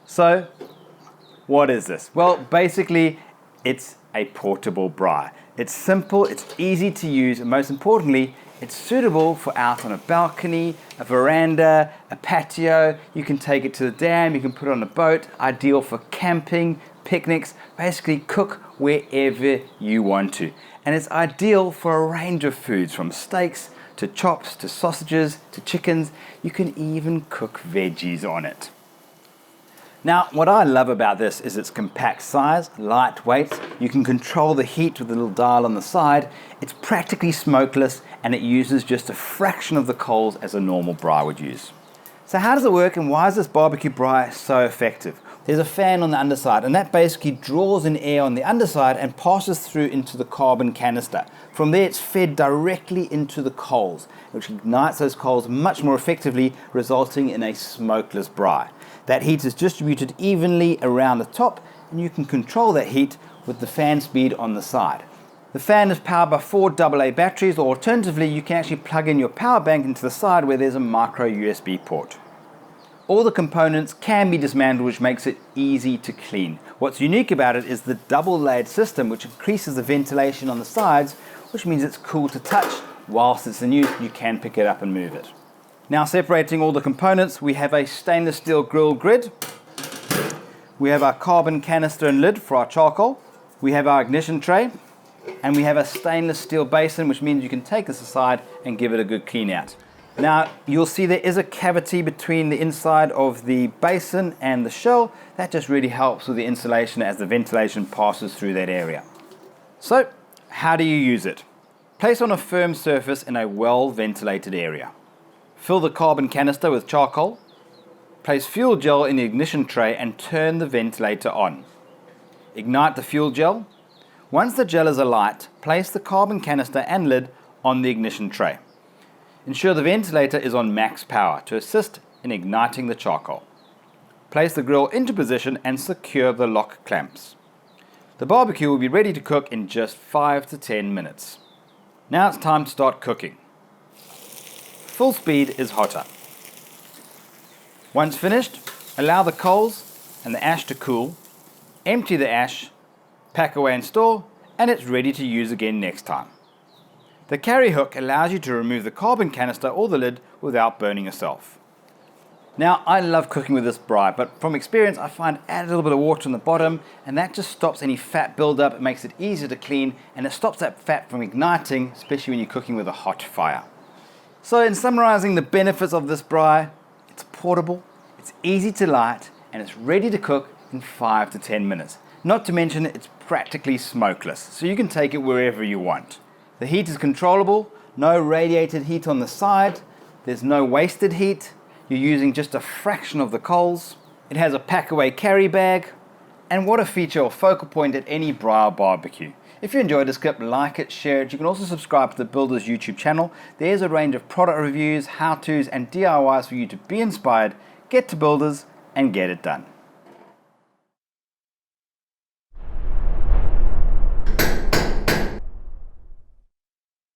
So, what is this? Well, basically, it's a portable braai. It's simple, it's easy to use, and most importantly, it's suitable for out on a balcony, a veranda, a patio. You can take it to the dam, you can put it on a boat, ideal for camping, picnics, basically cook wherever you want to. And it's ideal for a range of foods, from steaks to chops to sausages to chickens. You can even cook veggies on it. Now, what I love about this is its compact size, lightweight. You can control the heat with a little dial on the side. It's practically smokeless, and it uses just a fraction of the coals as a normal braai would use. So how does it work, and why is this barbecue braai so effective? There's a fan on the underside, and that basically draws in air on the underside and passes through into the carbon canister. From there, it's fed directly into the coals, which ignites those coals much more effectively, resulting in a smokeless braai. That heat is distributed evenly around the top, and you can control that heat with the fan speed on the side. The fan is powered by 4 AA batteries, or alternatively, you can actually plug in your power bank into the side where there's a micro USB port. All the components can be dismantled, which makes it easy to clean. What's unique about it is the double layered system, which increases the ventilation on the sides, which means it's cool to touch. Whilst it's in use, you can pick it up and move it. Now, separating all the components, we have a stainless steel grill grid. We have our carbon canister and lid for our charcoal. We have our ignition tray. And we have a stainless steel basin, which means you can take this aside and give it a good clean out. Now, you'll see there is a cavity between the inside of the basin and the shell. That just really helps with the insulation as the ventilation passes through that area. So, how do you use it? Place on a firm surface in a well-ventilated area. Fill the carbon canister with charcoal. Place fuel gel in the ignition tray and turn the ventilator on. Ignite the fuel gel. Once the gel is alight, place the carbon canister and lid on the ignition tray. Ensure the ventilator is on max power to assist in igniting the charcoal. Place the grill into position and secure the lock clamps. The barbecue will be ready to cook in just 5 to 10 minutes. Now it's time to start cooking. Full speed is hotter. Once finished, allow the coals and the ash to cool, empty the ash, pack away and store, and it's ready to use again next time. The carry hook allows you to remove the carbon canister or the lid without burning yourself. Now, I love cooking with this braai, but from experience I find add a little bit of water on the bottom, and that just stops any fat buildup. It makes it easier to clean, and it stops that fat from igniting, especially when you're cooking with a hot fire. So in summarizing the benefits of this braai, it's portable, it's easy to light, and it's ready to cook in 5 to 10 minutes. Not to mention it's practically smokeless, so you can take it wherever you want. The heat is controllable, no radiated heat on the side, there's no wasted heat, you're using just a fraction of the coals. It has a pack away carry bag, and what a feature or focal point at any braai or barbecue. If you enjoyed this clip, like it, share it. You can also subscribe to the Builders YouTube channel. There's a range of product reviews, how-tos, and DIYs for you to be inspired, get to Builders, and get it done.